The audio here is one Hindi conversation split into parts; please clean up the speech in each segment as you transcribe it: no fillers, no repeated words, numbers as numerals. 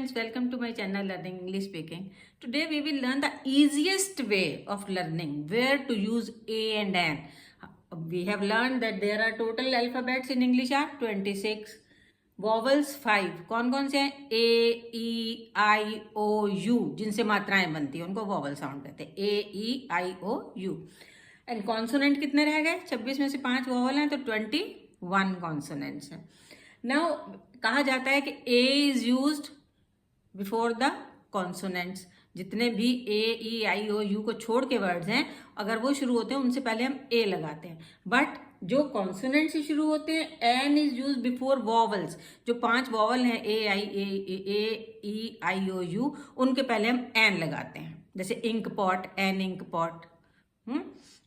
friends, welcome to my channel Learning English Speaking. Today we will learn the easiest way of learning where to use A and N. We have learned that there are total alphabets in English are 26, vowels 5. कौन कौन से हैं? A, E, I, O, U जिनसे मात्राएं बनती हैं उनको vowel sound कहते हैं. A, E, I, O, U. And consonant कितने रह गए? 26 में से 5 वॉवल हैं तो 21 कॉन्सोनेंट्स हैं. नाउ कहा जाता है कि a is used before the consonants. जितने भी ए, ई, आई, ओ, यू को छोड़ के वर्ड्स हैं अगर वो शुरू होते हैं उनसे पहले हम ए लगाते हैं. बट जो कॉन्सोनेंट से शुरू होते हैं an is use before vowels. जो 5 वॉवल हैं ए, आई, ए, ई, आई, ओ, यू उनके पहले हम एन लगाते हैं. जैसे ink pot, an ink pot.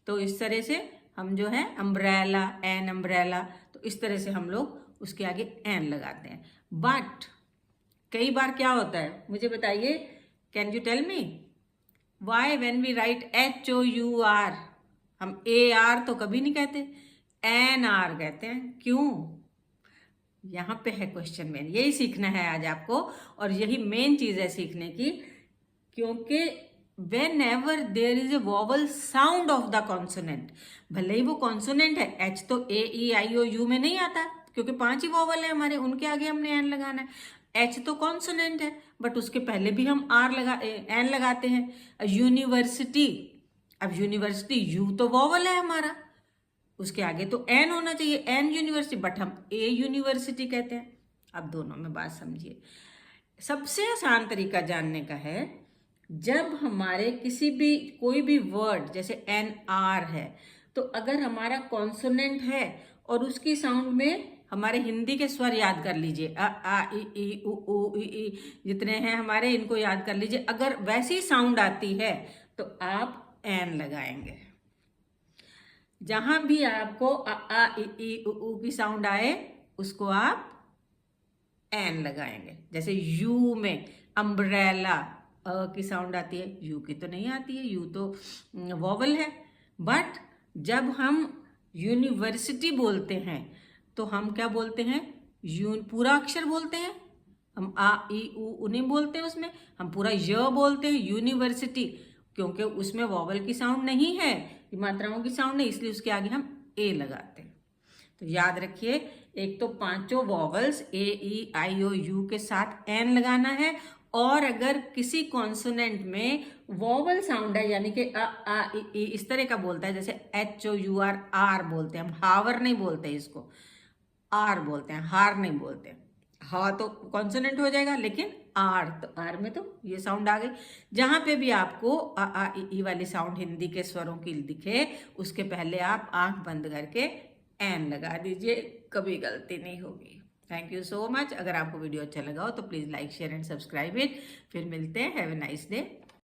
तो इस तरह से हम जो है अम्ब्रेला, एन अम्ब्रेला, तो इस तरह से हम लोग उसके आगे एन लगाते हैं. बट कई बार क्या होता है मुझे बताइए, can you tell me why when we write HOUR हम AR तो कभी नहीं कहते, NR कहते हैं? क्यों? यहाँ पे है क्वेश्चन मेन. यही सीखना है आज आपको और यही मेन चीज है सीखने की. क्योंकि whenever there is a vowel sound of the consonant, भले ही वो कॉन्सोनेंट है, एच तो ए, ई, आई, ओ, यू में नहीं आता क्योंकि 5 ही वॉवल है हमारे, उनके आगे हमने एन लगाना है. एच तो कॉन्सोनेंट है बट उसके पहले भी हम एन लगाते हैं. यूनिवर्सिटी, अब यूनिवर्सिटी यू तो वॉवल है हमारा, उसके आगे तो एन होना चाहिए, एन यूनिवर्सिटी, बट हम ए यूनिवर्सिटी कहते हैं. अब दोनों में बात समझिए. सबसे आसान तरीका जानने का है, जब हमारे किसी भी कोई भी वर्ड जैसे NR है तो अगर हमारा कॉन्सोनेंट है और उसकी साउंड में हमारे हिंदी के स्वर याद कर लीजिए, आ ई उ ई जितने हैं हमारे इनको याद कर लीजिए. अगर वैसी साउंड आती है तो आप एन लगाएंगे. जहां भी आपको आ ई उ की साउंड आए उसको आप एन लगाएंगे. जैसे यू में अम्ब्रेला की साउंड आती है, यू की तो नहीं आती है, यू तो वॉवल है. बट जब हम यूनिवर्सिटी बोलते हैं तो हम क्या बोलते हैं? पूरा अक्षर बोलते हैं. हम आ ई उ नहीं बोलते, उसमें हम पूरा य बोलते हैं यूनिवर्सिटी, क्योंकि उसमें वॉवल की साउंड नहीं है, मात्राओं की साउंड नहीं, इसलिए उसके आगे हम ए लगाते हैं. तो याद रखिए, एक तो 5 vowels A, E, I, O, you के साथ एन लगाना है. और अगर किसी कॉन्सोनेंट में वॉवल साउंड है यानी कि आ ई इस तरह का बोलता है, जैसे HOUR आर बोलते हैं हम, हावर नहीं बोलते इसको, आर बोलते हैं, हार नहीं बोलते. हा तो कॉन्सोनेंट हो जाएगा, लेकिन आर तो आर में तो ये साउंड आ गई. जहां पे भी आपको आ ई वाली साउंड हिंदी के स्वरों की दिखे उसके पहले आप आंख बंद करके एन लगा दीजिए, कभी गलती नहीं होगी. Thank you so much. अगर आपको वीडियो अच्छा लगा हो तो please like, share and subscribe it. फिर मिलते हैं. Have a nice day.